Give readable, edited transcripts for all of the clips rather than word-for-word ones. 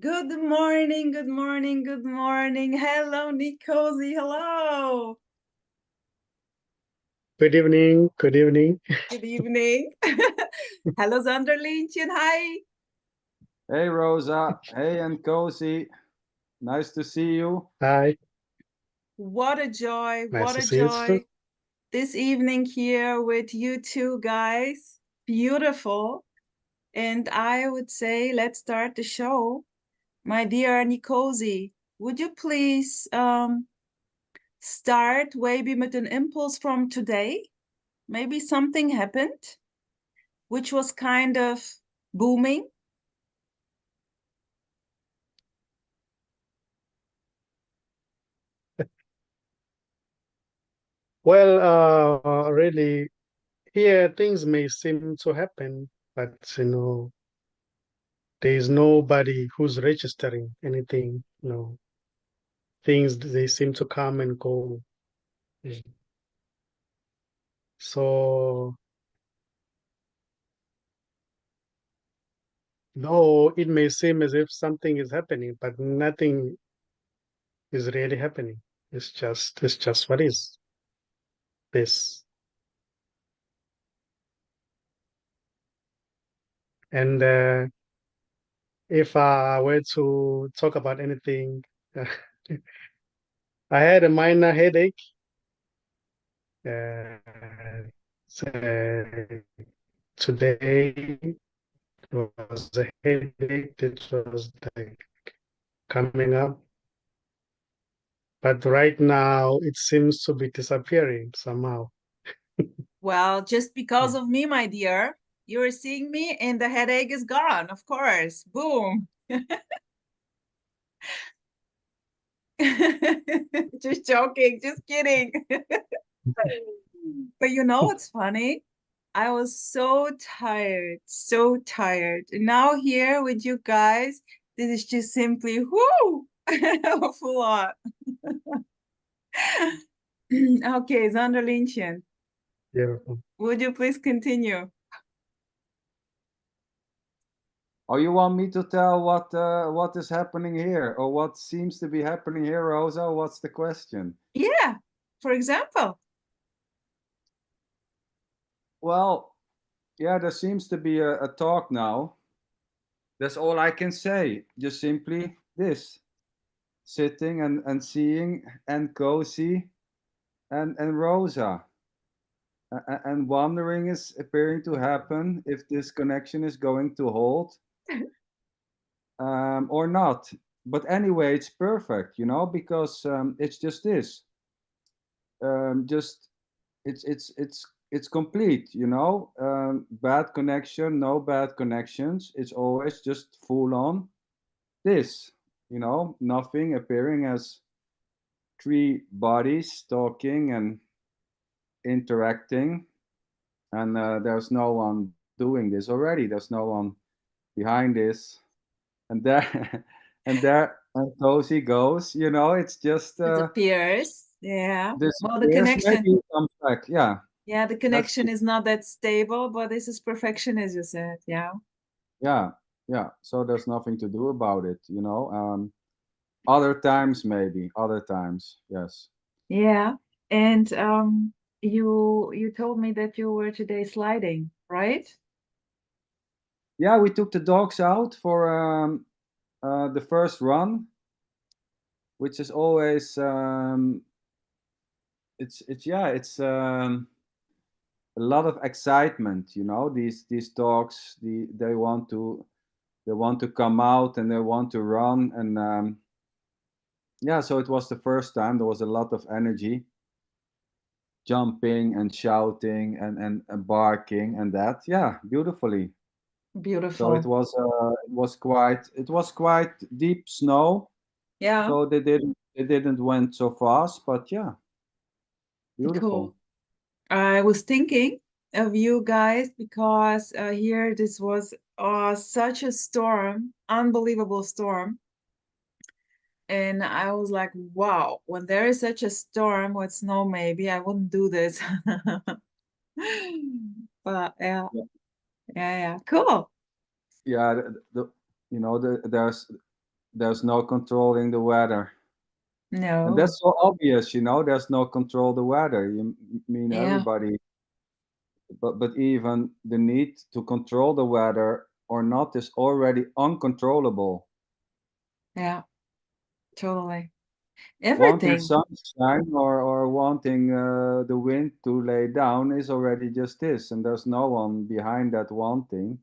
Good morning, good morning, good morning. Hello, Nkosi. Hello. Good evening. Good evening. Good evening. Hello, Zonderlientje. Hi. Hey Rosa, hey Nkosi, nice to see you. Hi. What a joy. Nice What to a see you too. joy. This evening here with you two guys. Beautiful. And I would say, let's start the show. My dear Nkosi, would you please start maybe with an impulse from today? Maybe something happened which was kind of booming. Well, really, here things may seem to happen, but there is nobody who's registering anything. Things they seem to come and go. So, though it may seem as if something is happening, but nothing is really happening. It's just what is this. And if I were to talk about anything, I had a minor headache. So today was a headache that was like coming up, but right now it seems to be disappearing somehow. Well, just because Yeah. of me, my dear, you're seeing me and the headache is gone, of course. Boom. Just joking, just kidding. But you know what's funny? I was so tired, so tired. And now here with you guys, this is just simply whoo, full on. Okay, Zonderlientje, Beautiful. would you please continue? Oh, you want me to tell what is happening here, or what seems to be happening here, Rosa? What's the question? Yeah, for example. Well, yeah, there seems to be a talk now. That's all I can say. Just simply this: sitting and seeing Nkosi and Rosa. And wondering is appearing to happen if this connection is going to hold or not. But anyway, it's perfect, because it's just this. Just it's complete, Bad connection, no bad connections. It's always just full on this, nothing appearing as three bodies talking and interacting, and there's no one doing this already. There's no one behind this, and there and Cozy goes. It's just Disappears. Yeah. Well, the disappears. connection, Maybe it comes back. Yeah, yeah, the that's connection is not that stable, but this is perfection, as you said. Yeah. yeah, yeah. So there's nothing to do about it. Other times, maybe other times, yes. Yeah. And you told me that you were today sliding, right? Yeah, we took the dogs out for the first run, which is always it's yeah it's a lot of excitement. These dogs, they want to come out and they want to run, and yeah, so it was the first time. There was a lot of energy, jumping and shouting and barking, and that, yeah, beautifully. So it Beautiful. was quite deep snow, Yeah. so they didn't went so fast, but yeah, Cool. beautiful. I was thinking of you guys because here this was such a storm, unbelievable storm. And I was like, wow, when there is such a storm with snow, maybe I wouldn't do this. But yeah, yeah, yeah. Cool. Yeah, there's there's no controlling the weather. No. And that's so obvious, you know, there's no control the weather. You mean Yeah. everybody, but even the need to control the weather or not is already uncontrollable. Yeah. Totally. Wanting Everything. sunshine or wanting the wind to lay down is already just this, and there's no one behind that wanting.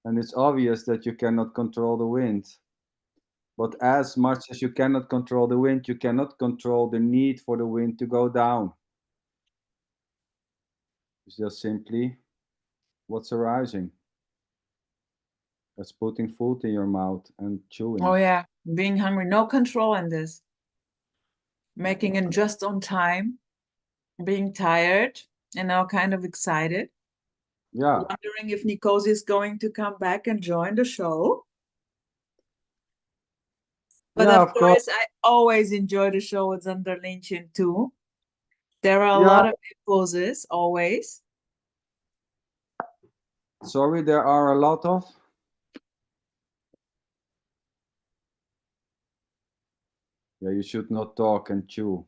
And it's obvious that you cannot control the wind. But as much as you cannot control the wind, you cannot control the need for the wind to go down. It's just simply what's arising. That's putting food in your mouth and chewing. Oh yeah, being hungry, no control in this. Making it just on time, being tired, and now kind of excited. Yeah. Wondering if Nkosi is going to come back and join the show. But Yeah, of course, I always enjoy the show with Zander Lynchen too. There are a Yeah. lot of Nkosi's, always. Sorry, there are a lot of. Yeah, you should not talk and chew.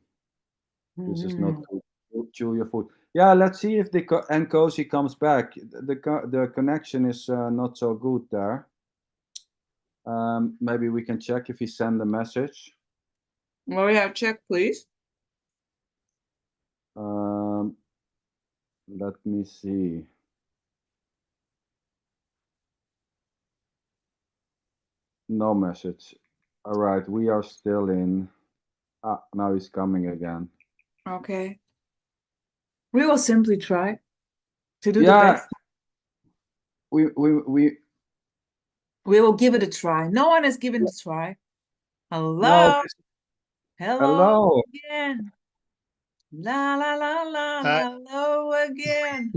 This is not good. Chew your food. Yeah, let's see if the Nkosi comes back. The connection is not so good there. Maybe we can check if he sent a message. Oh yeah, check please. Let me see. No message. All right, we are still in. Ah, now he's coming again. Okay. We will simply try to do the Yeah, best. we We will give it a try. No one has given it a try. Hello. no. Hello again. La la la la. Hi. Hello again.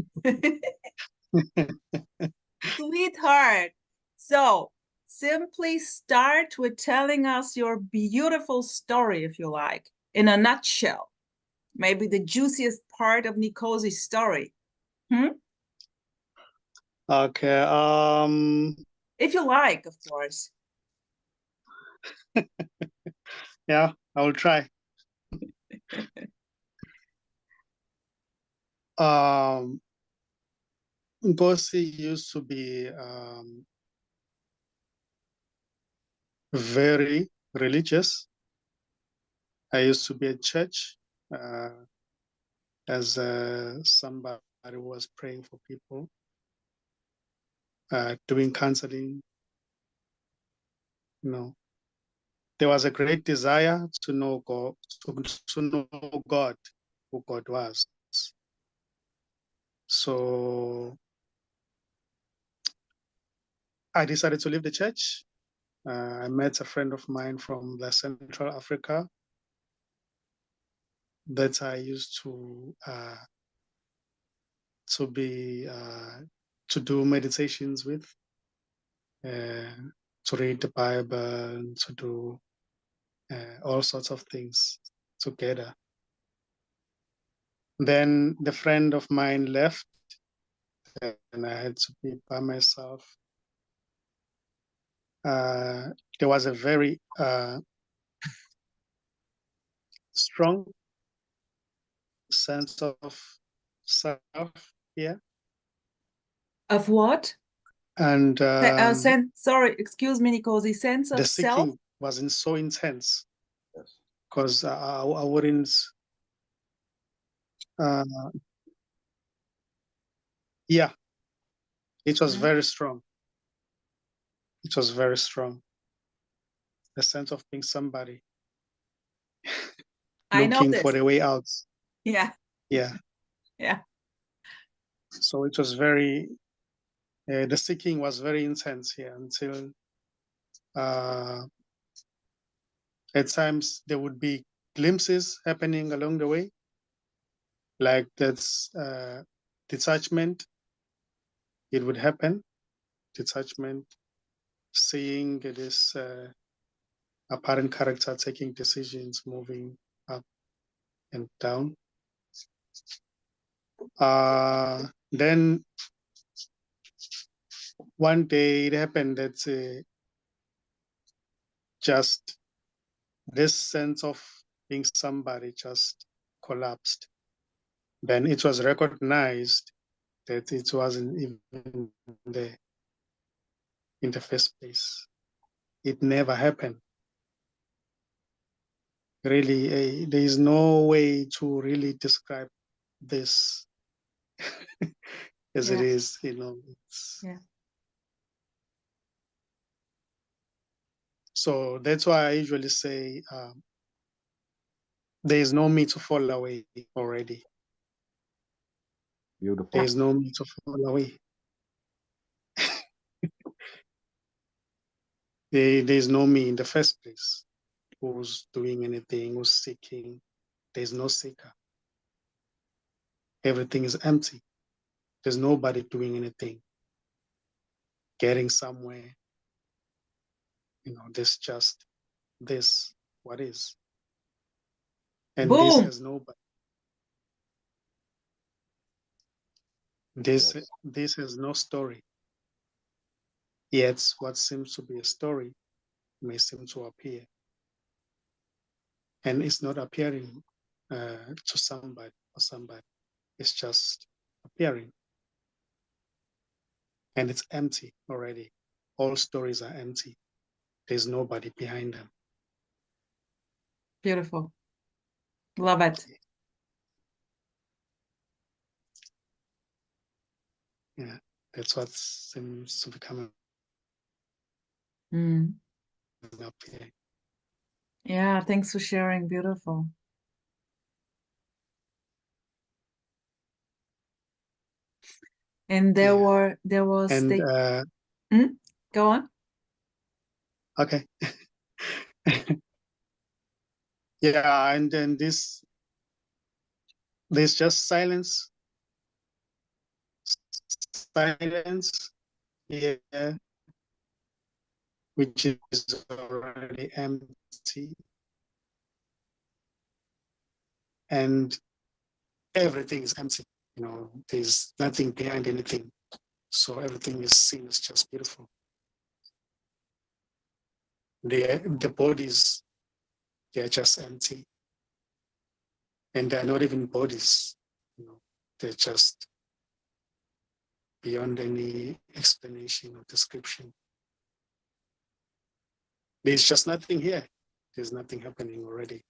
Sweetheart. So simply start with telling us your beautiful story, if you like, in a nutshell. Maybe the juiciest part of Nkosi's story. Okay. If you like, of course. Yeah, I will try. Nkosi used to be very religious. I used to be at church as somebody was praying for people, doing counseling. You know, there was a great desire to know God, to know God, who God was. So I decided to leave the church. I met a friend of mine from the Central Africa that I used to do meditations with, to read the Bible, to do all sorts of things together. Then the friend of mine left, and I had to be by myself. There was a very strong sense of self here. Of what? And sorry, excuse me, Nkosi. Sense of the self? seeking wasn't so intense because I wouldn't. Yeah, it was very strong. It was very strong. The sense of being somebody, I know looking this. for the way out. Yeah. Yeah. Yeah. So it was very. The seeking was very intense here until at times there would be glimpses happening along the way, like that's detachment. It would happen, detachment, seeing this apparent character taking decisions, moving up and down. Then one day it happened that just this sense of being somebody just collapsed. Then it was recognized that it wasn't even there in the first place. It never happened. Really, there is no way to really describe this as it is, you know. Yeah. So that's why I usually say there is no me to fall away already. Beautiful. There is no me to fall away. There's no me in the first place who's doing anything, who's seeking. There's no seeker. Everything is empty. There's nobody doing anything, getting somewhere. You know, there's just this, what is. And Boom. this has nobody. This has no story. Yet what seems to be a story may seem to appear. And it's not appearing to somebody or somebody. It's just appearing. And it's empty already. All stories are empty. There's nobody behind them. Beautiful. Love it. Yeah, that's what seems to be coming up here. Yeah, thanks for sharing. Beautiful. And there was And go on. Okay. Yeah, and then there's just silence here, which is already empty, and everything is empty. You know, there's nothing behind anything, so everything is seen as just beautiful. The bodies, they're just empty, and they're not even bodies. You know, they're just beyond any explanation or description. There's just nothing here. There's nothing happening already.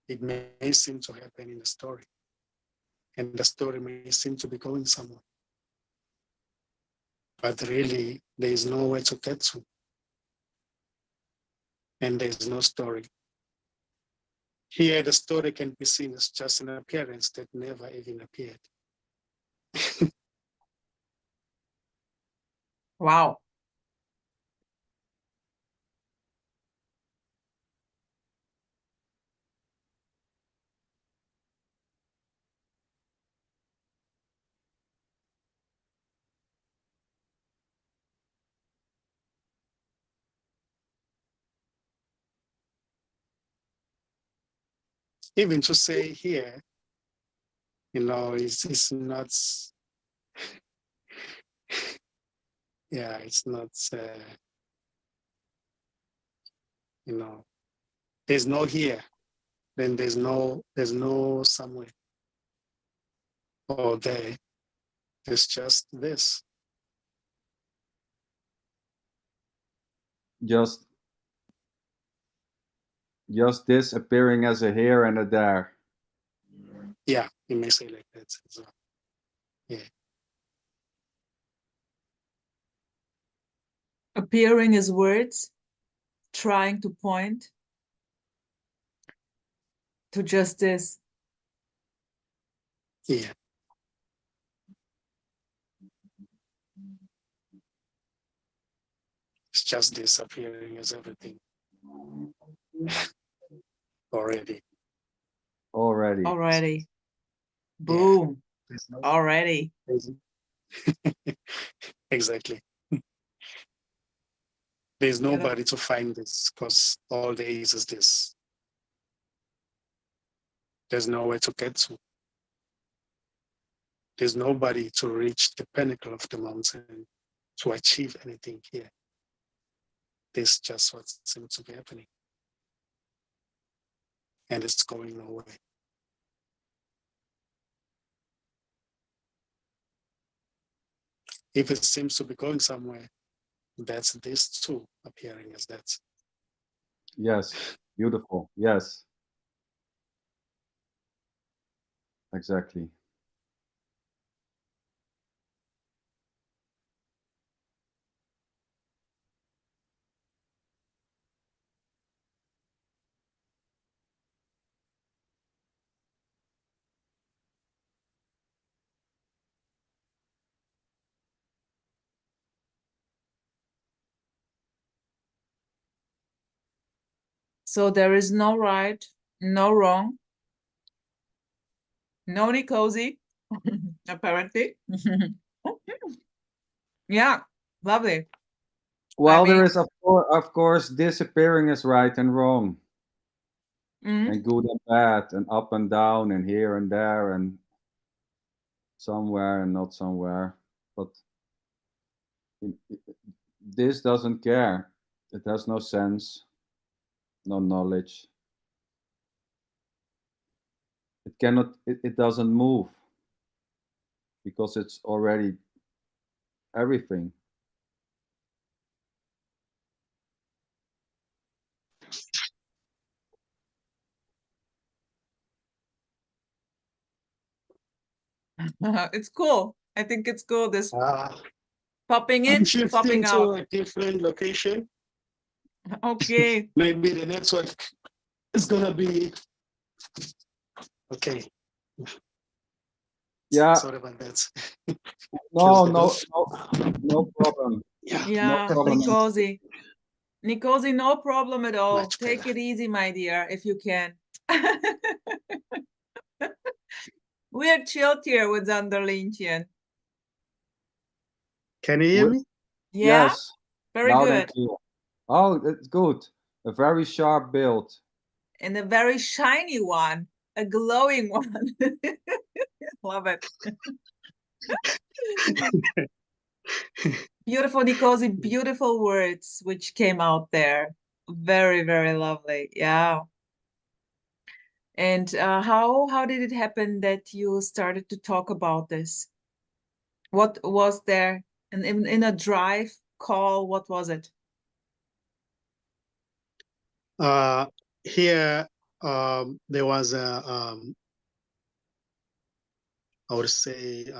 It may seem to happen in a story, and the story may seem to be going somewhere. But really, there is nowhere to get to. And there's no story. Here, the story can be seen as just an appearance that never even appeared. Wow. Even to say here, you know, it's not, yeah, it's not, you know, there's no here, then there's no somewhere or there. There's just this. Just this appearing as a here and a there. Yeah, you may say like that as well. Yeah. Appearing as words, trying to point to just this. Yeah. It's just disappearing as everything. Already. Boom. Yeah. Already. Exactly. There's nobody to find this because all there is this. There's nowhere to get to. there's nobody to reach the pinnacle of the mountain to achieve anything here. This is just what seems to be happening. And it's going nowhere. If it seems to be going somewhere, that's this too appearing as that. Yes, beautiful. Yes, exactly. So there is no right, no wrong, no Nkosi, apparently. Yeah, lovely. Well, there mean- is of course disappearing is right and wrong, Mhm. and good and bad, and up and down, and here and there, and somewhere and not somewhere. But this doesn't care. It has no sense, no knowledge. It cannot. It doesn't move because it's already everything. It's cool. I think it's cool. This Ah, popping I'm in, shifting popping to out. a different location. Okay. Maybe the network is gonna be okay. Yeah. Sorry about that. No, no, no, no problem. Yeah. No Yeah, problem. Nkosi. Nkosi, no problem at all. Much Take better. it easy, my dear, if you can. We're chilled here with Zanderlintjen. Can you hear me? Yeah, Yes, very loud and good. clear. Oh, that's good. A very sharp build. And a very shiny one, a glowing one. Love it. Beautiful, Nkosi, beautiful words which came out there. Very, very lovely. Yeah. And how did it happen that you started to talk about this? What was there? And in a drive call, what was it? Here, there was I would say,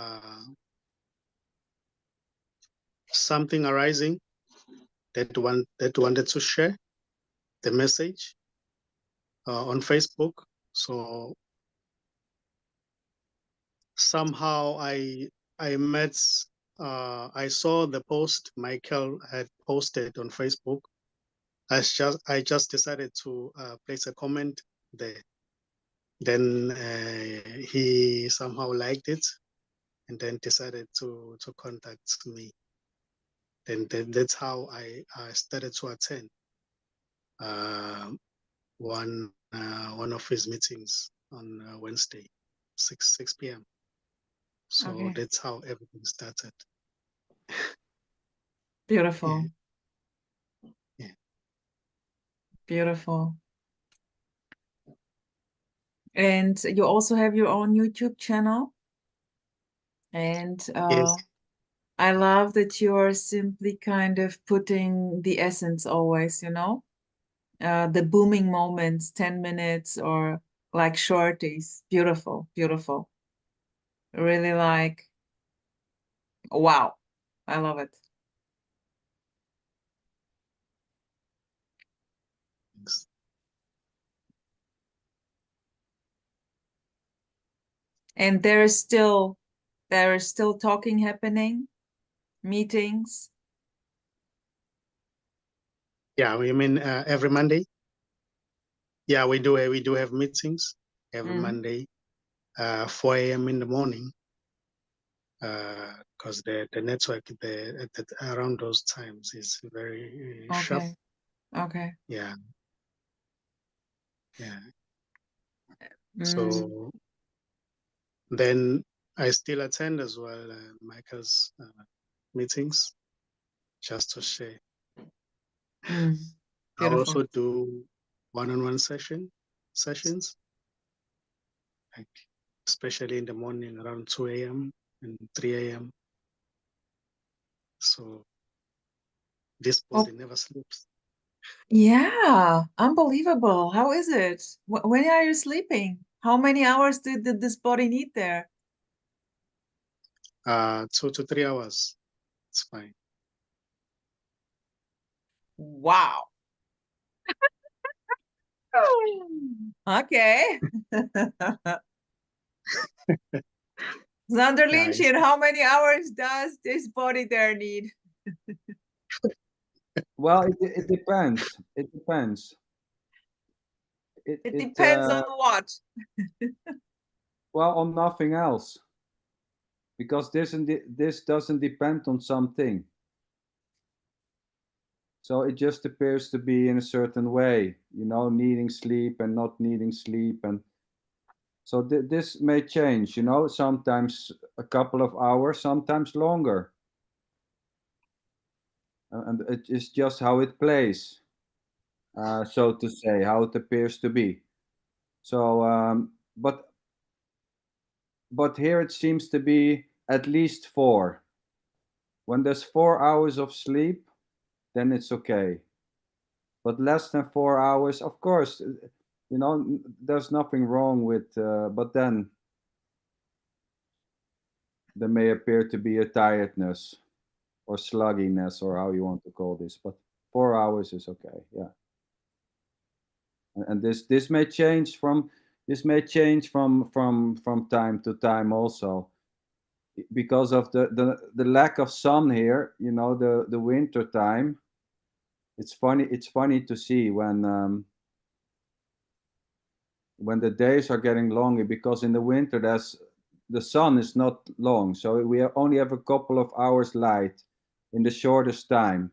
something arising that wanted to share the message on Facebook. So somehow I met, I saw the post Michael had posted on Facebook. I just decided to place a comment there. Then he somehow liked it, and then decided to contact me. Then that's how I started to attend one of his meetings on Wednesday, 6 p.m. So Okay. that's how everything started. Beautiful. Yeah. Beautiful. And you also have your own YouTube channel. And Yes. I love that you're simply kind of putting the essence always, the booming moments, 10 minutes or like shorties. Beautiful, beautiful. Really like, wow. I love it. Thanks. And there is still talking happening, meetings. Yeah, we mean every Monday. Yeah, we do have meetings every Monday, 4 a.m. in the morning, because the network around those times is very sharp. Okay. Okay. Yeah, yeah. Mm, So then I still attend as well Michael's meetings just to share. I Beautiful. also do one-on-one sessions, like especially in the morning around 2 a.m. and 3 a.m. So this Oh, body never sleeps. yeah, unbelievable. How is it? When are you sleeping? How many hours did this body need there? 2 to 3 hours. It's fine. Wow. Okay. Xander Yeah, Lynchian, how many hours does this body there need? Well, it depends. It depends. It depends on what. Well, on nothing else, because this doesn't depend on something. So it just appears to be in a certain way, needing sleep and not needing sleep, and so this may change. Sometimes a couple of hours, sometimes longer, and it is just how it plays, so to say, how it appears to be. So, but here it seems to be at least 4. When there's 4 hours of sleep, then it's okay. But less than 4 hours, of course, there's nothing wrong with. But then there may appear to be a tiredness or slugginess, or how you want to call this. But 4 hours is okay. Yeah, and this may change from time to time also, because of the lack of sun here. The winter time. It's funny to see when the days are getting longer, because in the winter the sun is not long, so we only have a couple of hours light in the shortest time,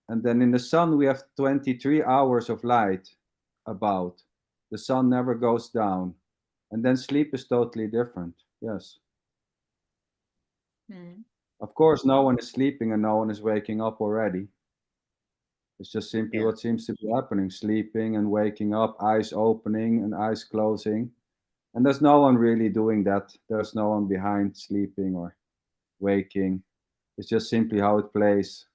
and then in the sun we have 23 hours of light. About the sun never goes down, and then sleep is totally different. Yes, of course, no one is sleeping and no one is waking up already. It's just simply Yeah. what seems to be happening: sleeping and waking up, eyes opening and eyes closing. And there's no one really doing that. There's no one behind sleeping or waking. It's just simply how it plays.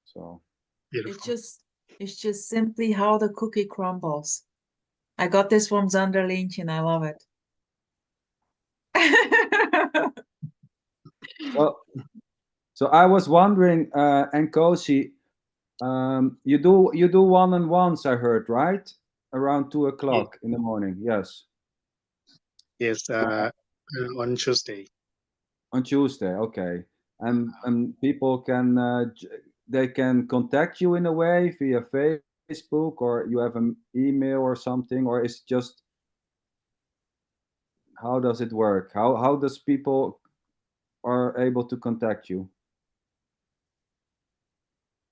So It's Beautiful. just it's just simply how the cookie crumbles. I got this from Xander Lynchian. I love it. so so I was wondering, Nkosi, you do one-on-ones, I heard, right? Around 2 o'clock in the morning. Yes. Yes, on Tuesday. On Tuesday, okay. And people they can contact you in a way via Facebook, or you have an email or something, or it's just, how does it work? How does people are able to contact you?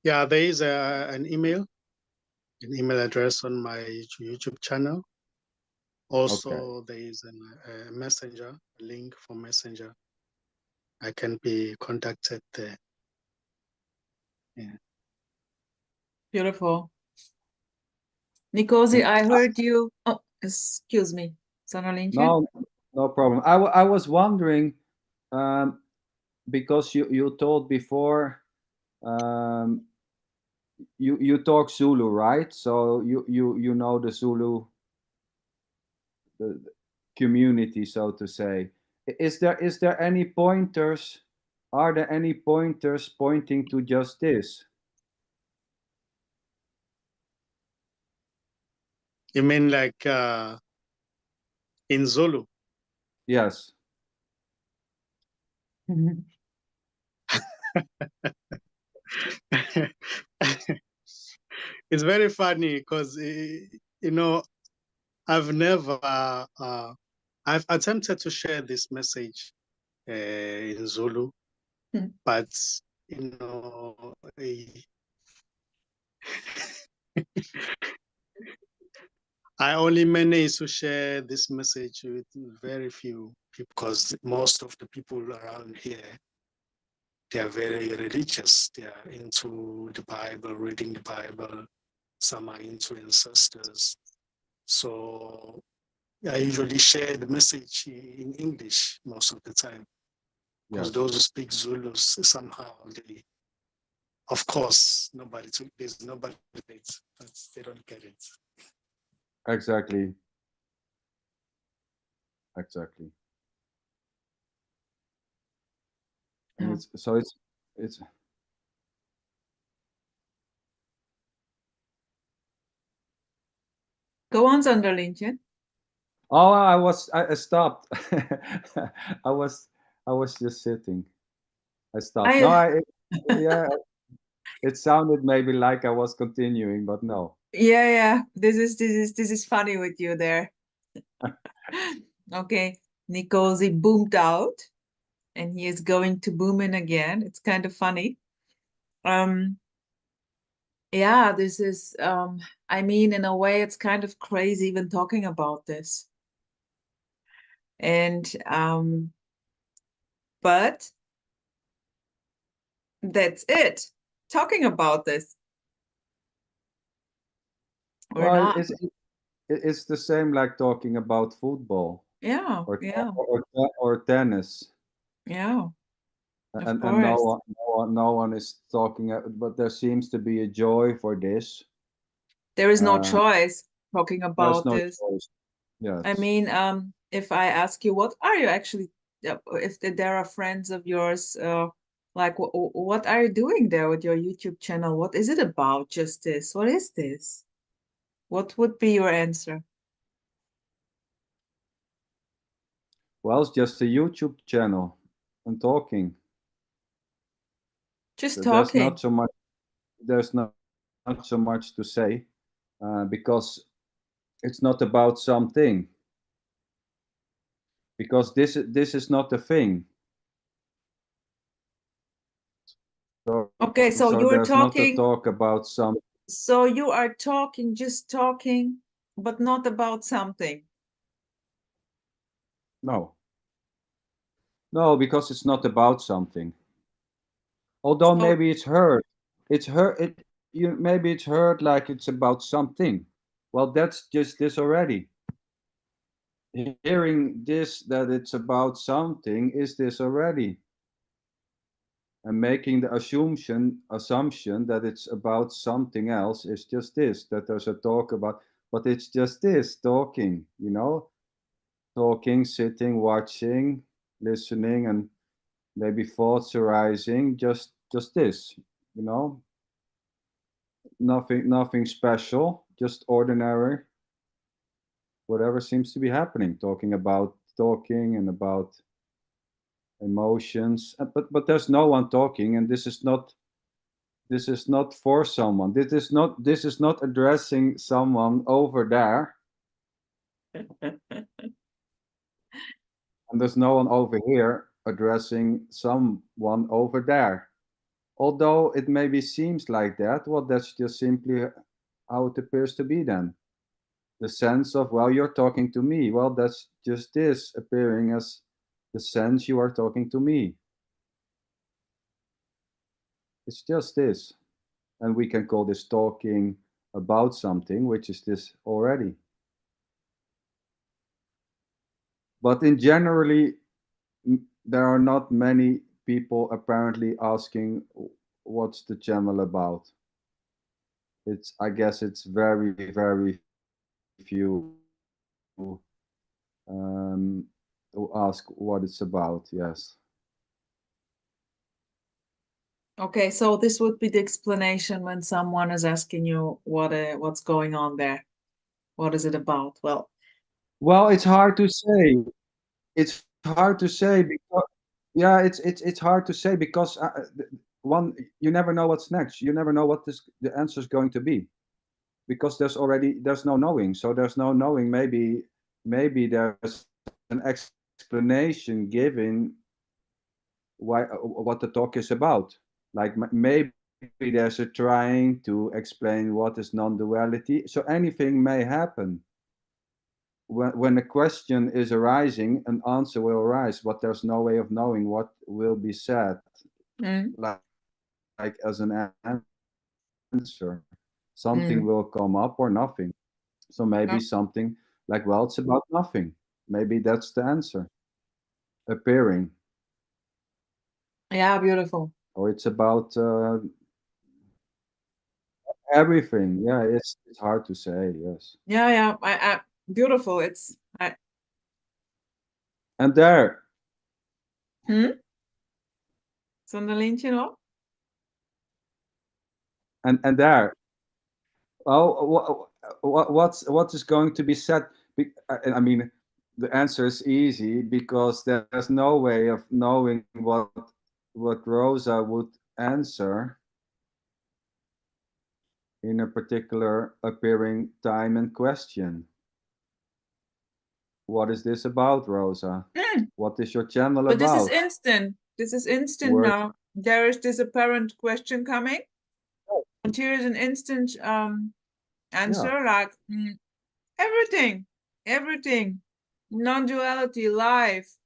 Yeah, there is an email address on my YouTube channel. Also, Okay. there is a messenger, a link for messenger. I can be contacted there. Yeah. Beautiful. Nkosi, I heard you. Oh, excuse me. Xander Lynchian. No, no problem. I was wondering, um, because you told before, um, you talk Zulu, right? So you know the Zulu, the community, so to say. Is there any pointers? Are there any pointers pointing to just this? You mean like in Zulu? Yes. It's very funny because I've never I've attempted to share this message in Zulu, but you know I only managed to share this message with very few people because most of the people around here, they are very religious. They are into the Bible, reading the Bible. Some are into ancestors. So I usually share the message in English most of the time. Because Yes. those who speak Zulu, somehow they, of course, there's nobody that they don't get it. Exactly. Exactly. And Yeah. it's Go on, Zonderlintje. oh, I stopped. I was I was just sitting. I stopped. No, I yeah, it sounded maybe like I was continuing, but no. yeah. This is funny with you there. Okay, Nkosi boomed out, and he is going to boom in again. It's kind of funny. Yeah, this is I mean, in a way, it's kind of crazy even talking about this. And but that's it. Talking about this or Well, not. it's the same like talking about football Yeah, or yeah, or tennis, yeah, of and no course. one, no one is talking. But there seems to be a joy for this. There is no Uh, choice talking there's about no this. choice. I Yes. mean, if I ask you, what are you actually, if there are friends of yours, like, what are you doing there with your YouTube channel? What is it about? Just this? What is this? What would be your answer? Well, it's just a YouTube channel and talking. Just There's talking. not so much. There's not so much to say because it's not about something. Because this is not a thing. Okay, so So you're there's not a talking, talk about some. so you are talking, just talking, but not about something. No, no, because it's not about something. Although So, maybe it's heard. Maybe it's heard like it's about something. Well, that's just this already. Hearing this that it's about something is this already, and making the assumption that it's about something else is just this, that there's a talk about, but it's just this talking, talking, sitting, watching, listening, and maybe thoughts arising, just this, you know nothing special, just ordinary, whatever seems to be happening, talking about talking and about emotions. But there's no one talking, and this is not for someone. This is not addressing someone over there, and there's no one over here addressing someone over there. Although it maybe seems like that, well, that's just simply how it appears to be then. The sense of, well, you're talking to me. Well, that's just this appearing as the sense you are talking to me. It's just this. And we can call this talking about something, which is this already. But in generally, there are not many people apparently asking what's the channel about. I guess it's very, very few who ask what it's about. Yes. okay, so this would be the explanation when someone is asking you what's going on there. What is it about? Well, it's hard to say. It's hard to say because yeah, it's hard to say because one, you never know what's next. You never know what the answer is going to be because there's no knowing. So there's no knowing. Maybe there's an explanation given why what the talk is about. Like maybe there's a trying to explain what is non-duality. So anything may happen. when a question is arising, an answer will arise, but there's no way of knowing what will be said, Mm. like as an answer. Something Mm. will come up or nothing. So maybe Yeah. something like, well, it's about nothing. Maybe that's the answer. Appearing, Yeah, beautiful. or it's about everything. Yeah, it's hard to say. Yes, Yeah, yeah. Beautiful. It's and there, hm? Zonder lintje nog? and there. Oh, what is going to be said? I mean, the answer is easy because there's no way of knowing what Rosa would answer in a particular appearing time and question. What is this about, Rosa? Mm. What is your channel But this is about? instant. This is instant Word. now. There is this apparent question coming, and here is an instant answer, like everything, everything, non-duality, life,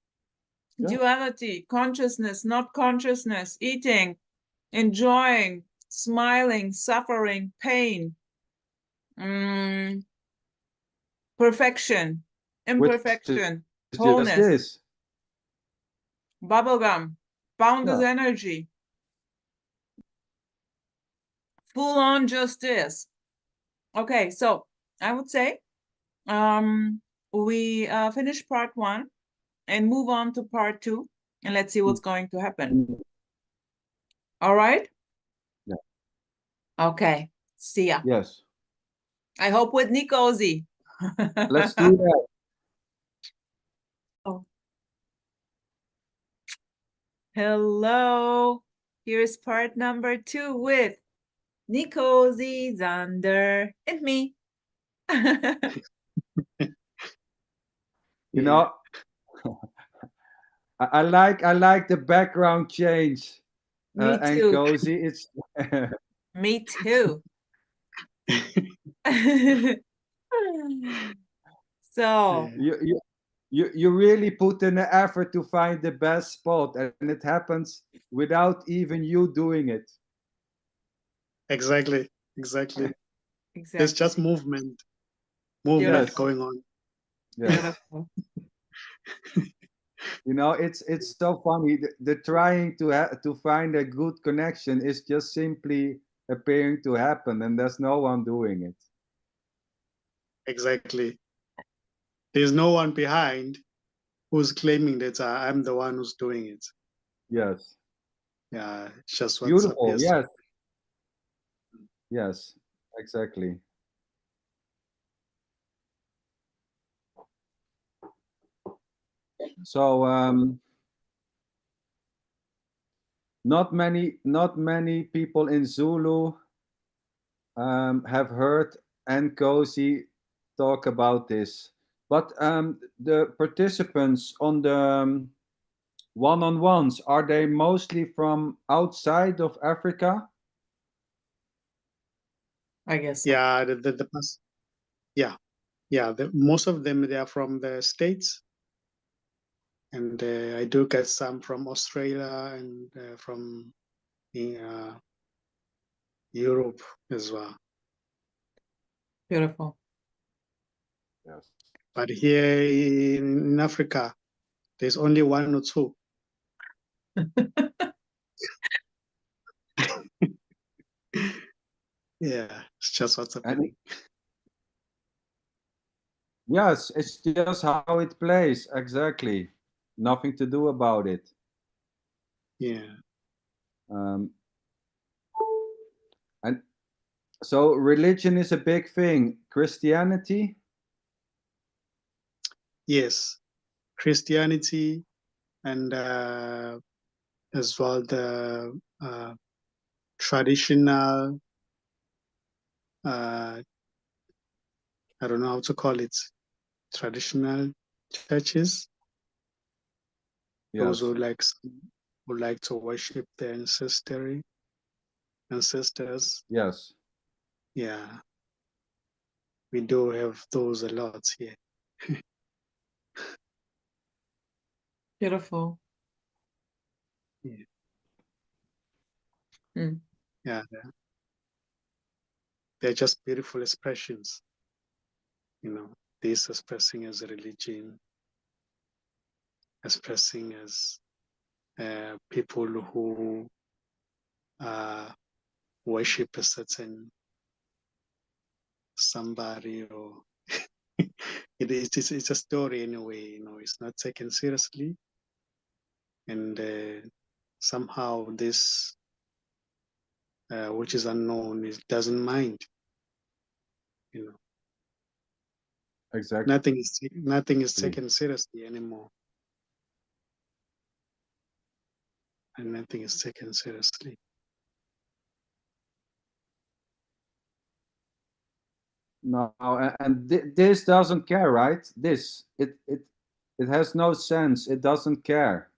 Yeah. duality, consciousness, not consciousness, eating, enjoying, smiling, suffering, pain, perfection, imperfection, Which is just wholeness, this. bubblegum, boundless Yeah. energy, full on justice. Okay, so I would say we finish part 1 and move on to part 2, and let's see what's going to happen. All right? Yeah. Okay. See ya. Yes. I hope with Nkosi. Let's do that. Oh. Hello. Here's part number 2 with Nkosi, Zander, and me. You know, I like the background change. Me And too. cozy. It's Me too. So you really put in the effort to find the best spot, and it happens without even you doing it. Exactly. There's just exactly. movement Yes. going on. Yes. Beautiful. You know, it's so funny. The trying to find a good connection is just simply appearing to happen, and there's no one doing it. Exactly. There's no one behind who's claiming that I'm the one who's doing it. Yes. Yeah, it's just what Beautiful. appears. Yes. Yes. Exactly. So not many people in Zulu have heard Nkosi talk about this, but the participants on the one-on-ones, are they mostly from outside of Africa? I guess so. Yeah, most of them, they are from the States, and I do get some from Australia and from Europe as well. Beautiful. Yes. But here in Africa, there's only one or two. Yeah, it's just what's happening. Yes, it's just how it plays. Exactly. Nothing to do about it. Yeah. Um, and so religion is a big thing. Christianity? Yes, Christianity, and as well the traditional, I don't know how to call it, traditional churches. Those Yes. who like to worship their ancestors. Yes. Yeah, we do have those a lot here. Beautiful. Yeah. Mm. Yeah, they're just beautiful expressions. This expressing as a religion, expressing as people who worship a certain somebody, or it's a story anyway. It's not taken seriously, and somehow this, which is unknown, it doesn't mind. Exactly. Nothing is taken seriously anymore, and nothing is taken seriously. No, and this doesn't care, right? It has no sense. It doesn't care.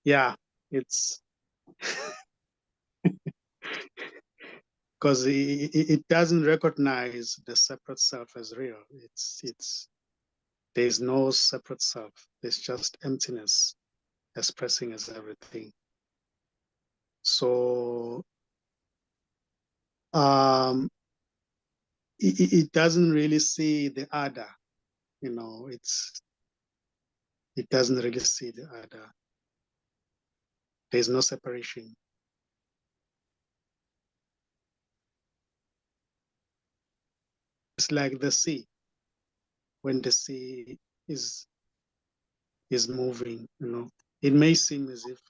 Yeah, it's because it doesn't recognize the separate self as real. There's no separate self. There's just emptiness expressing as everything. So it doesn't really see the other. It doesn't really see the other. There's no separation. It's like the sea. When the sea is moving, it may seem as if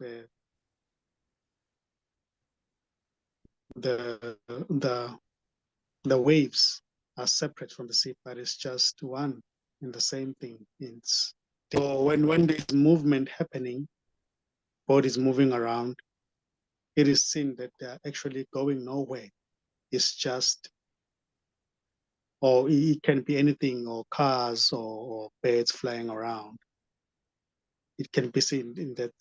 the waves are separate from the sea, but it's just one and the same thing. So when there's movement happening, bodies moving around, it is seen that they're actually going nowhere. It's just, or it can be anything, or cars, or birds flying around. It can be seen in that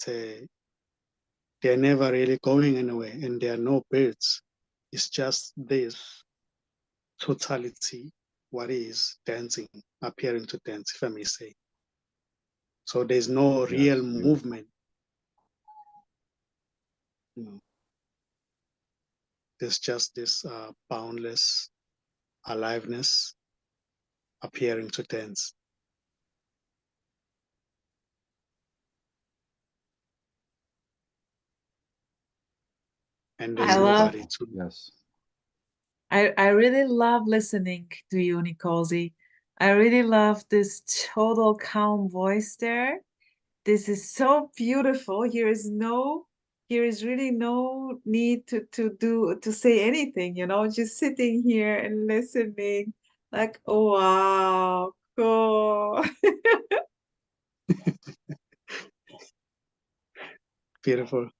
they're never really going anywhere, and there are no birds. It's just this totality, what is dancing, appearing to dance, if I may say. So there's no real movement. There's just this boundless aliveness appearing to dance. And there's nobody to. Yes. I really love listening to you, Nkosi. I really love this total calm voice there. This is so beautiful. Here is really no need to say anything, just sitting here and listening. Like, oh wow, cool. Beautiful.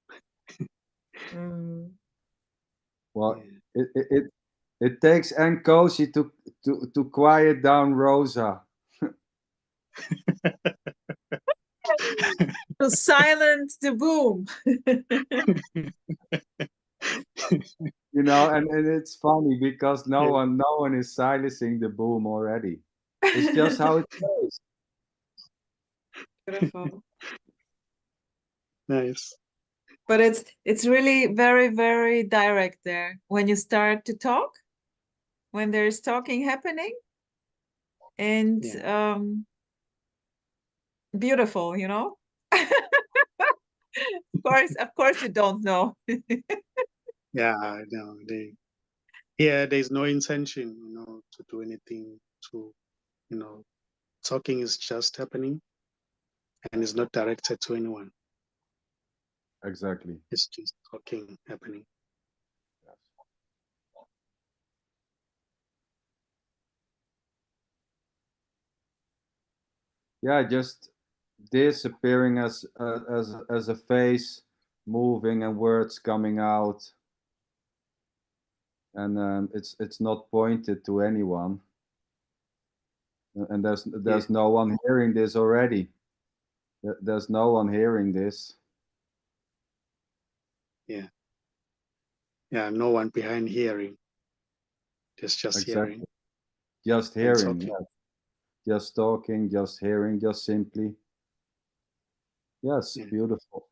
Well, it takes Nkosi to quiet down Rosa. To silence the boom. And it's funny because no one is silencing the boom already. It's just how it goes. Beautiful. Nice. But it's really very, very direct there. When you start to talk, when there's talking happening, and beautiful, Of course you don't know. Yeah, no, there's no intention, to do anything to, talking is just happening and it's not directed to anyone. Exactly. It's just talking happening. Yeah, just disappearing as a face moving and words coming out, and it's not pointed to anyone, and there's no one hearing this already. There's no one hearing this. Yeah, no one behind hearing. There's just Exactly. hearing. Just hearing. Talking. just talking, just hearing, just simply. Yes, Yeah. beautiful.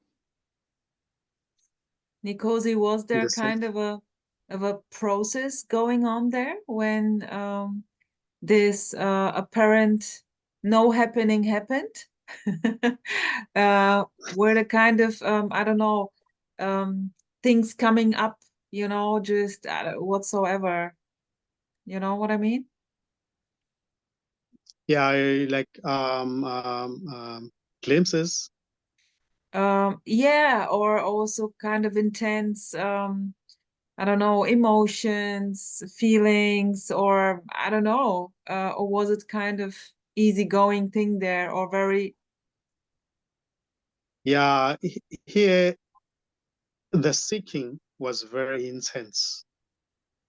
Nkosi, was there The same. kind of a process going on there when this apparent no happening happened? Were the kind of I don't know, things coming up, you know, just whatsoever, you know what I mean? Yeah, like glimpses. Yeah, or also kind of intense I don't know, emotions, feelings, or I don't know, or was it kind of easygoing thing there, or very? Yeah, here the seeking was very intense,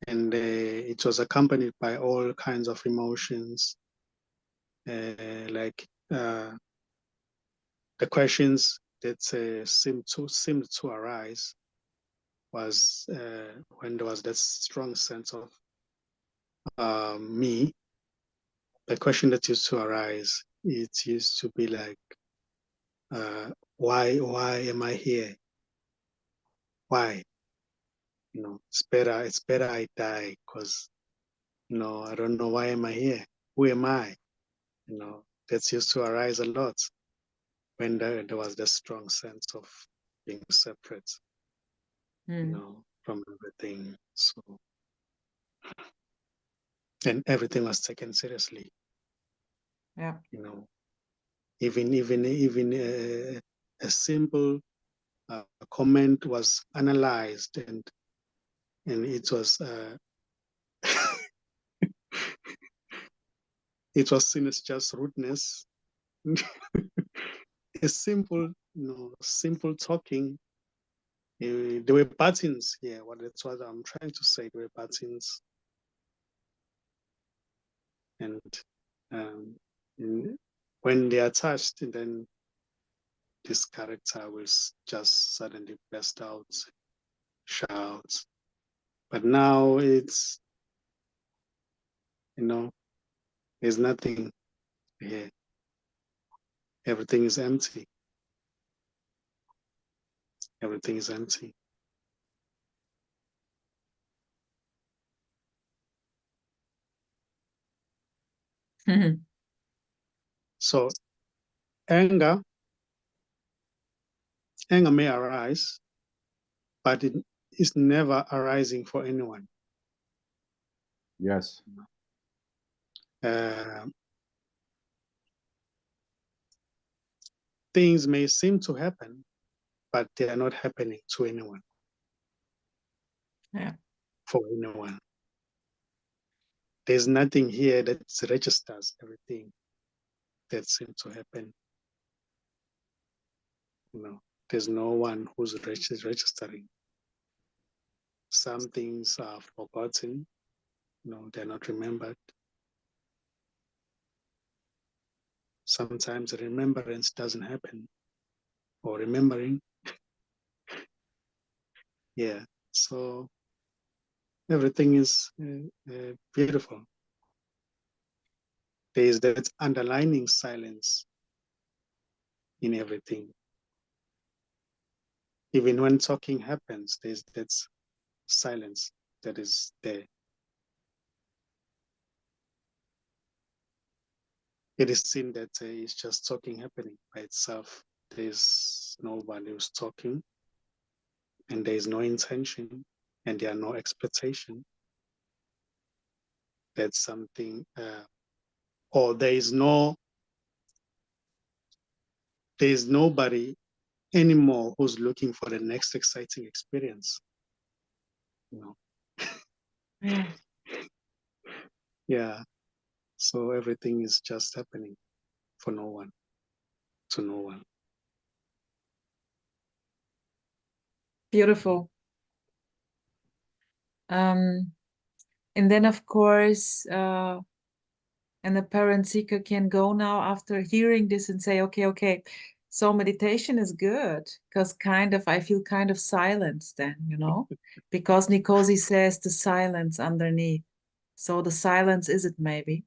and it was accompanied by all kinds of emotions, like the questions that seemed to arise was when there was that strong sense of me. The question that used to arise, it used to be like, why am I here? Why? You know, it's better I die, because I don't know, why am I here? Who am I? That used to arise a lot when there was this strong sense of being separate, Hmm. from everything. So, and everything was taken seriously. Yeah. Even a simple comment was analyzed, and it was it was seen as just rudeness. A simple, simple talking. There were buttons here. That's what I'm trying to say. There were buttons, and um, when they are touched, then this character will just suddenly burst out, shout. But now it's, there's nothing here. Everything is empty. Everything is empty. So anger, anger may arise, but it is never arising for anyone. Yes. Uh, things may seem to happen, but they are not happening to anyone, Yeah. for anyone. There's nothing here that registers everything that seems to happen. There's no one who's registering. Some things are forgotten, they're not remembered. Sometimes remembrance doesn't happen, or remembering. Yeah. So everything is beautiful. There is that underlining silence in everything. Even when talking happens, there's that silence that is there. It is seen that it's just talking happening by itself. There's nobody who's talking, and there is no intention, and there are no expectation. That's something, or there is nobody anymore who's looking for the next exciting experience. Yeah. Yeah. So everything is just happening for no one, to no one. Beautiful. And then of course, and the parent seeker can go now after hearing this and say, okay, so meditation is good, because kind of I feel kind of silence then, because Nkosi says the silence underneath. So the silence is it maybe?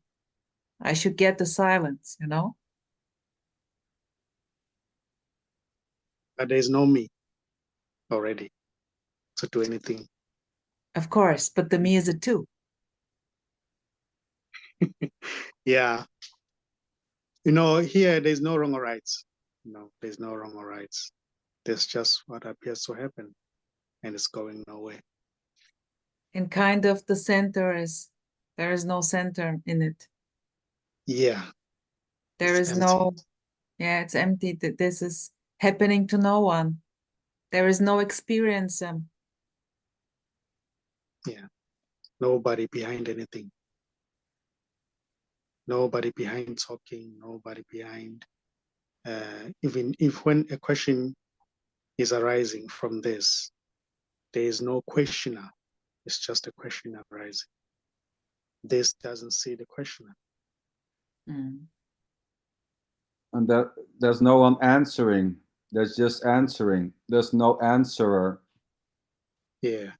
I should get the silence, you know? But there's no me already to do anything. Of course, but the me is a two. Yeah. You know, here there's no wrong or rights. No, there's no wrong or rights. There's just what appears to happen, and it's going nowhere. And kind of the center is, there is no center in it. Yeah. There It's is empty. no, yeah, it's empty. This is happening to no one. There is no experience. Yeah. Nobody behind anything. Nobody behind talking. Nobody behind. Even if when a question is arising from this, there is no questioner. It's just a question arising. This doesn't see the questioner. Mm. And that there's no one answering. There's just answering. There's no answerer. Yeah.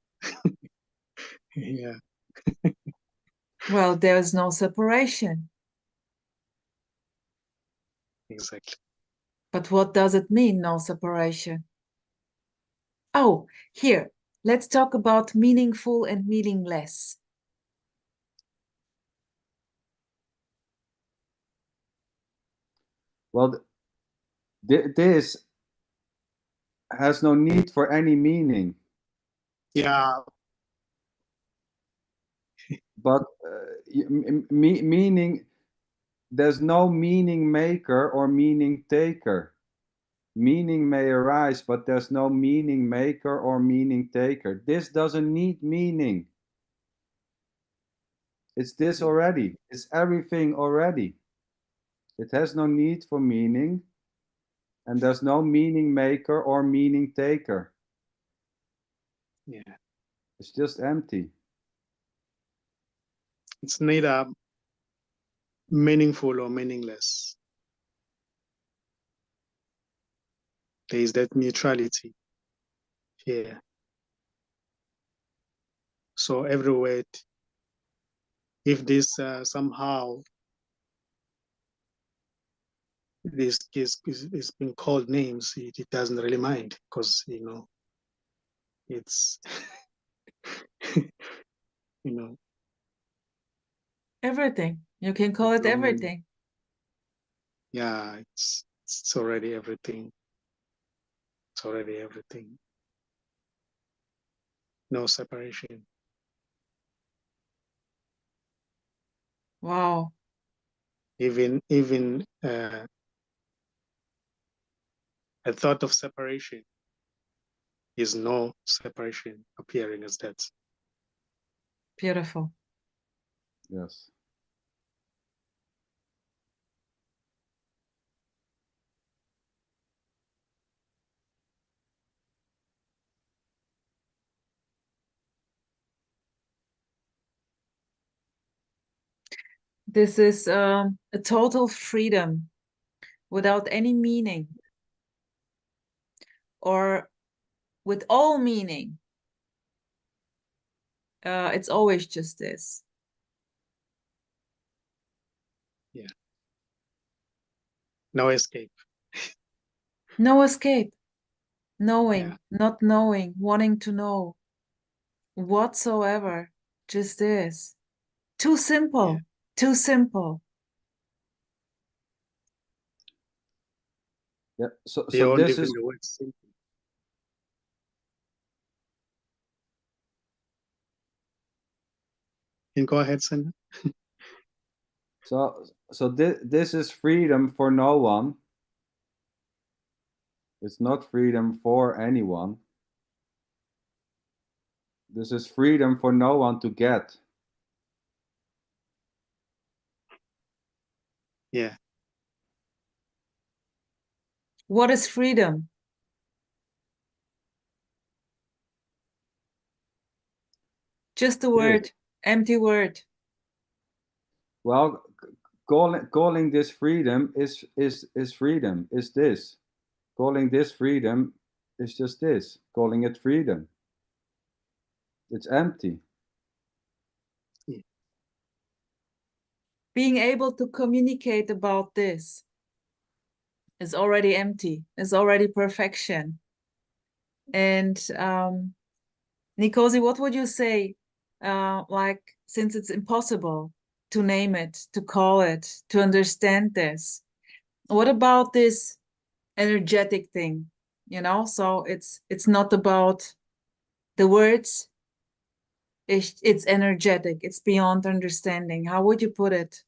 Yeah. Well, there's no separation. Exactly. But what does it mean, no separation? Oh, here, let's talk about meaningful and meaningless. Well, this has no need for any meaning. Yeah. But meaning, there's no meaning maker or meaning taker. Meaning may arise, but there's no meaning maker or meaning taker. This doesn't need meaning. It's this already. It's everything already. It has no need for meaning, and there's no meaning maker or meaning taker. Yeah. It's just empty. It's neither meaningful or meaningless. There is that neutrality here. So every word, if this somehow this is being called names, it doesn't really mind because it's you know Everything. You can call as it long as everything. yeah, it's already everything. It's already everything. No separation. Wow. Even a thought of separation is no separation appearing as that. Beautiful. Yes. This is a total freedom without any meaning or with all meaning. It's always just this. Yeah. No escape. No escape. Knowing, Yeah. not knowing, wanting to know whatsoever. Just this. Too Yeah. simple. Too simple. Yeah. So Beyond this even is the word simple. And go ahead, Sandra. this is freedom for no one. It's not freedom for anyone. This is freedom for no one to get. Yeah. What is freedom? Just a word, empty word. Well, calling this freedom is freedom. Is this calling this freedom is just this? Calling it freedom. It's empty. Yeah. being able to communicate about this is already empty, is already perfection. And Nkosi, what would you say, like, since it's impossible to name it, to call it, to understand this, what about this energetic thing? You know, so it's not about the words, it's energetic, it's beyond understanding. How would you put it?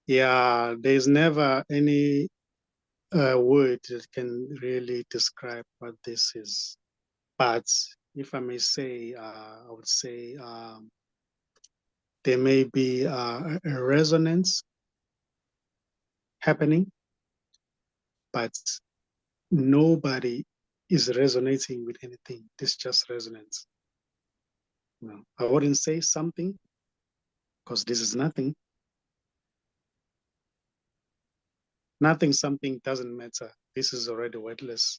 Yeah, there's never any word that can really describe what this is. But if I may say, I would say there may be a resonance happening, but nobody is resonating with anything. This just resonance. No, I wouldn't say something because this is nothing. Nothing, something doesn't matter. This is already worthless.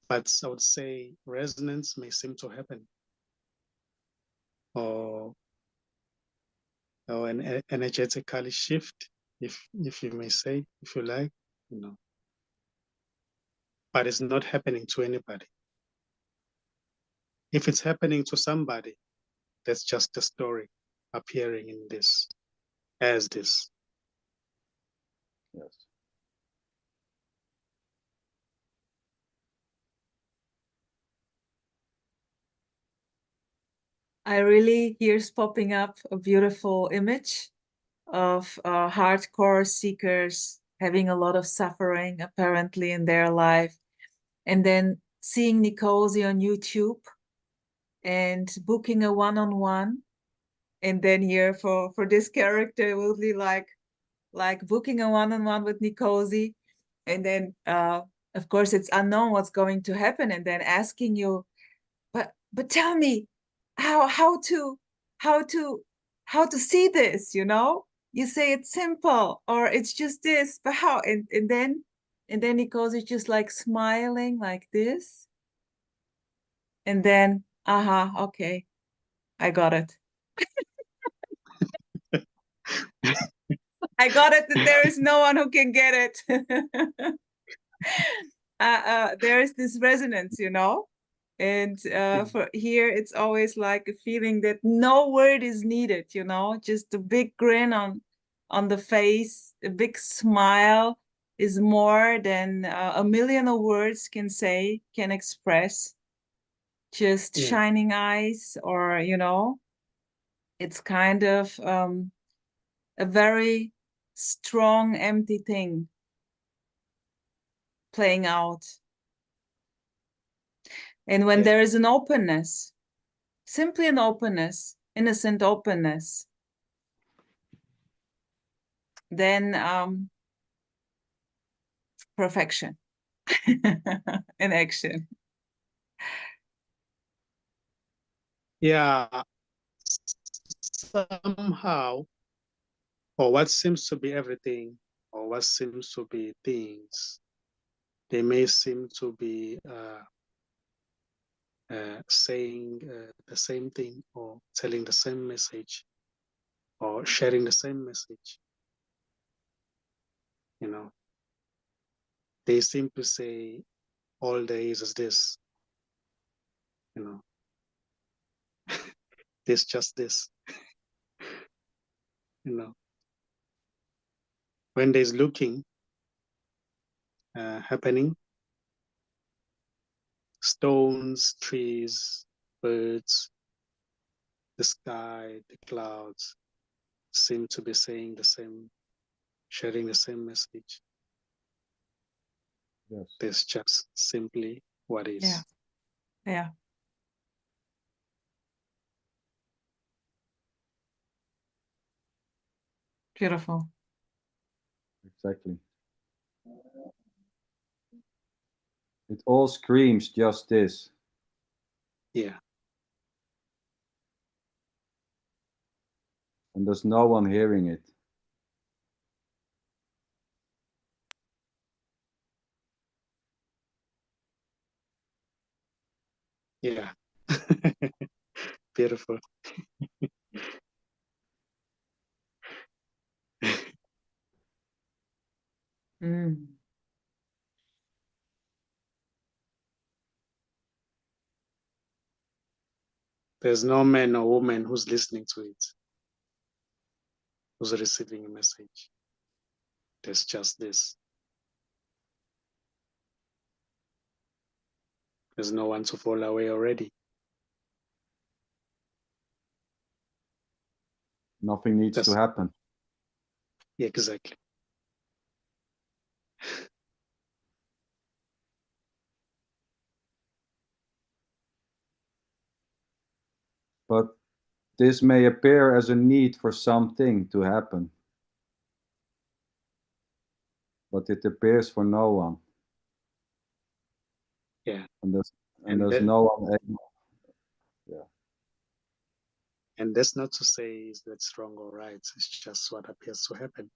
But I would say resonance may seem to happen, or an energetically shift, if you may say, if you like, you know. But it's not happening to anybody. If it's happening to somebody, that's just a story appearing in this as this. Yes. I really, here's popping up a beautiful image of hardcore seekers having a lot of suffering apparently in their life, and then seeing Nkosi on YouTube and booking a one-on-one, and then here for this character it will be like booking a one-on-one with Nkosi, and then of course it's unknown what's going to happen, and then asking you, but tell me how to how to how to see this, you know? You say it's simple or it's just this, but how? And then Nkosi just like smiling like this, and then okay, I got it. I got it that there is no one who can get it. There is this resonance, you know? And for here, it's always like a feeling that no word is needed, you know? Just a big grin on the face, a big smile is more than a million of words can say, can express. Just Yeah, shining eyes, or, you know, it's kind of a very strong, empty thing playing out. And when yeah, there is an openness, simply an openness, innocent openness, then perfection in action. yeah. Somehow, or what seems to be everything, or what seems to be things, they may seem to be saying the same thing, or telling the same message, or sharing the same message. You know, they seem to say all there is this. You know, this just this. You know, when there's looking happening, stones, trees, birds, the sky, the clouds seem to be saying the same, sharing the same message. Yes. There's just simply what is. Yeah. Yeah. Beautiful. Exactly. It all screams just this. Yeah. And there's no one hearing it. Yeah. Beautiful. There's no man or woman who's listening to it, who's receiving a message. There's just this. There's no one to fall away already. Nothing needs to happen. Yeah, exactly. But this may appear as a need for something to happen. But it appears for no one. Yeah. And there's no one able. Yeah. And that's not to say that's wrong or right. It's just what appears to happen.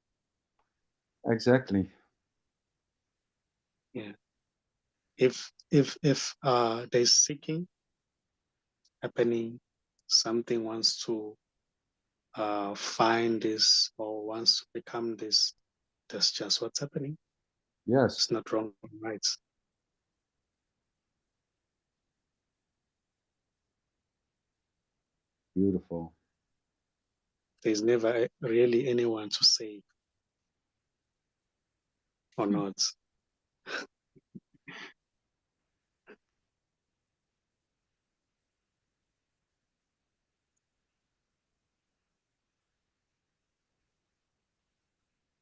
Exactly. Yeah. If there's seeking happening, something wants to find this or wants to become this, that's just what's happening. Yes. It's not wrong or right. Beautiful. There's never really anyone to save or not.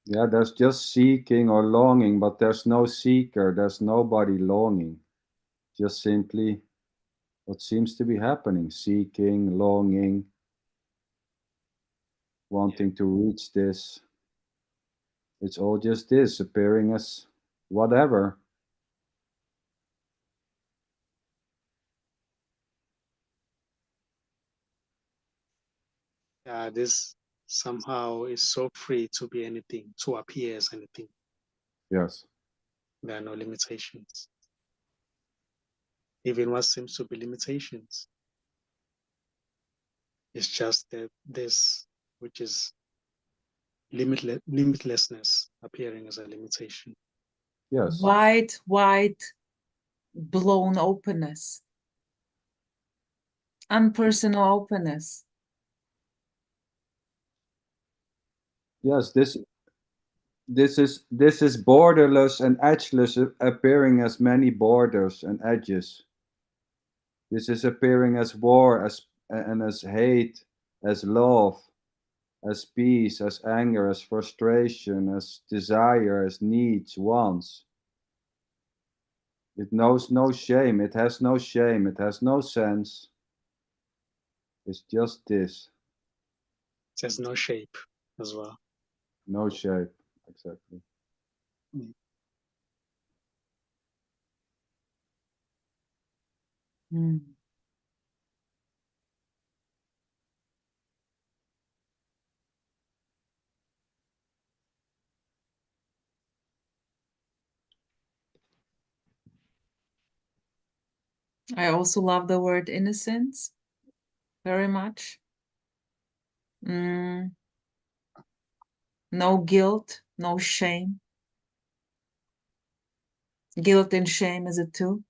Yeah, there's just seeking or longing, but there's no seeker, there's nobody longing. Just simply what seems to be happening, seeking, longing, wanting to reach this. It's all just this, appearing as whatever. This somehow is so free to be anything, to appear as anything. Yes. There are no limitations. Even what seems to be limitations, it's just that this, which is limitlessness, appearing as a limitation. Yes. Wide, blown openness. Unpersonal openness. Yes, this is borderless and edgeless, appearing as many borders and edges. This is appearing as war, as hate, as love, as peace, as anger, as frustration, as desire, as needs, wants. It knows no shame. It has no shame. It has no sense. It's just this. It has no shape as well. No shape, exactly. Mm. I also love the word innocence very much. No guilt, no shame. Guilt and shame is it too?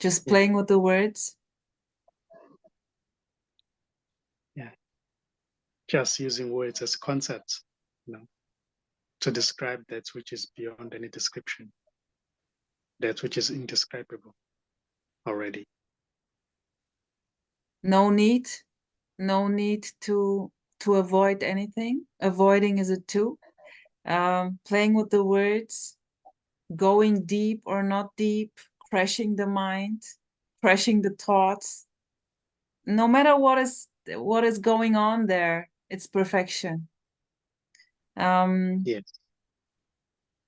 Just playing with the words. Yeah. Just using words as concepts, to describe that which is beyond any description, that which is indescribable already. No need to avoid anything. Avoiding is it too? Playing with the words, going deep or not deep, crashing the mind, crashing the thoughts. No matter what is going on there, it's perfection. Yes.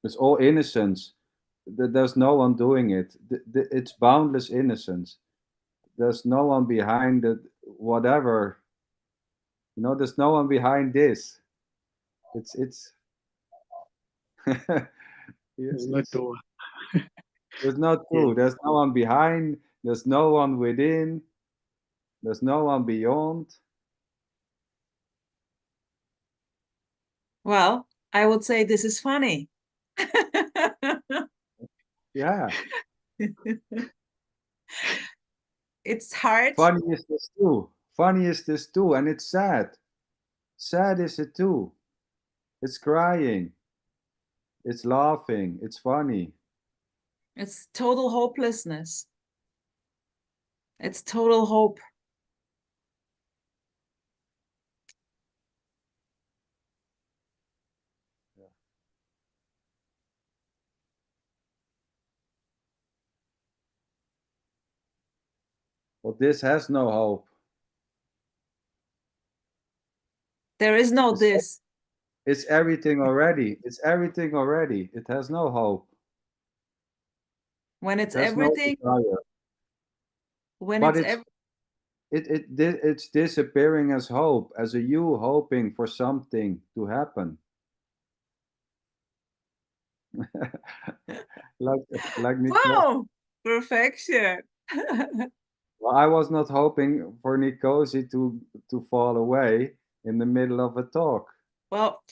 It's all innocence. There's no one doing it. It's boundless innocence. There's no one behind it, whatever. There's no one behind this. It's There's no door. It's not true. Yeah. There's no one behind. There's no one within. There's no one beyond. Well, I would say this is funny. Yeah. It's hard. Funny is this too. Funny is this too, and it's sad. Sad is it too. It's crying. It's laughing. It's funny. It's total hopelessness. It's total hope. But this has no hope. There is no this. It's everything already. It's everything already. It has no hope. When it's It has no everything, desire. when But it's it's disappearing as hope, as a you hoping for something to happen. like wow, perfection. Well, I was not hoping for Nkosi to fall away in the middle of a talk. Well,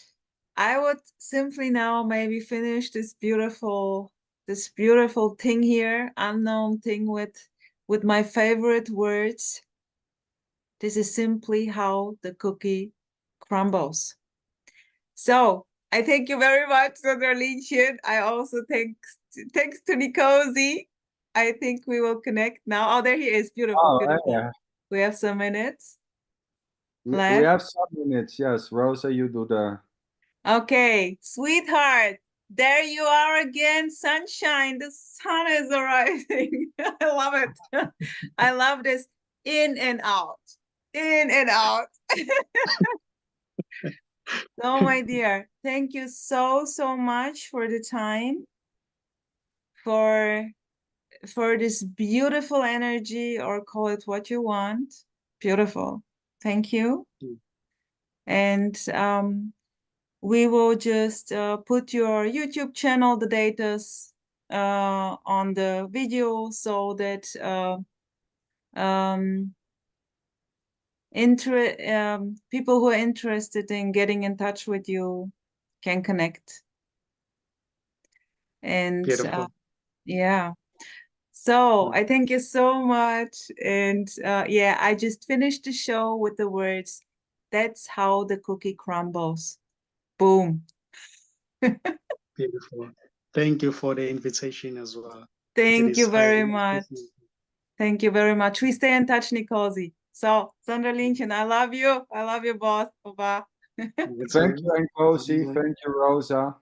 I would simply now maybe finish this beautiful thing here, unknown thing with my favorite words. This is simply how the cookie crumbles. So I thank you very much, Nonduality. I also thanks to Nkosi. I think we will connect now. Oh, there he is. Beautiful, Oh, beautiful. yeah. We have some minutes We left. have some minutes. Yes, Rosa, you do the. Okay, sweetheart, there you are again, sunshine. The sun is arriving. I love it. I love this in and out, in and out. So, my dear, thank you so much for the time, for this beautiful energy, or call it what you want. Beautiful. Thank you. And we will just put your YouTube channel, the datas, on the video so that people who are interested in getting in touch with you can connect. And yeah. So I thank you so much. And yeah, I just finished the show with the words, that's how the cookie crumbles. Boom. Beautiful. Thank you for the invitation as well. Thank you very much. Thank you very much. We stay in touch, Nkosi. So, Nonduality, I love you. I love you, boss. Bye-bye. Thank you, Nkosi. Thank you, Rosa.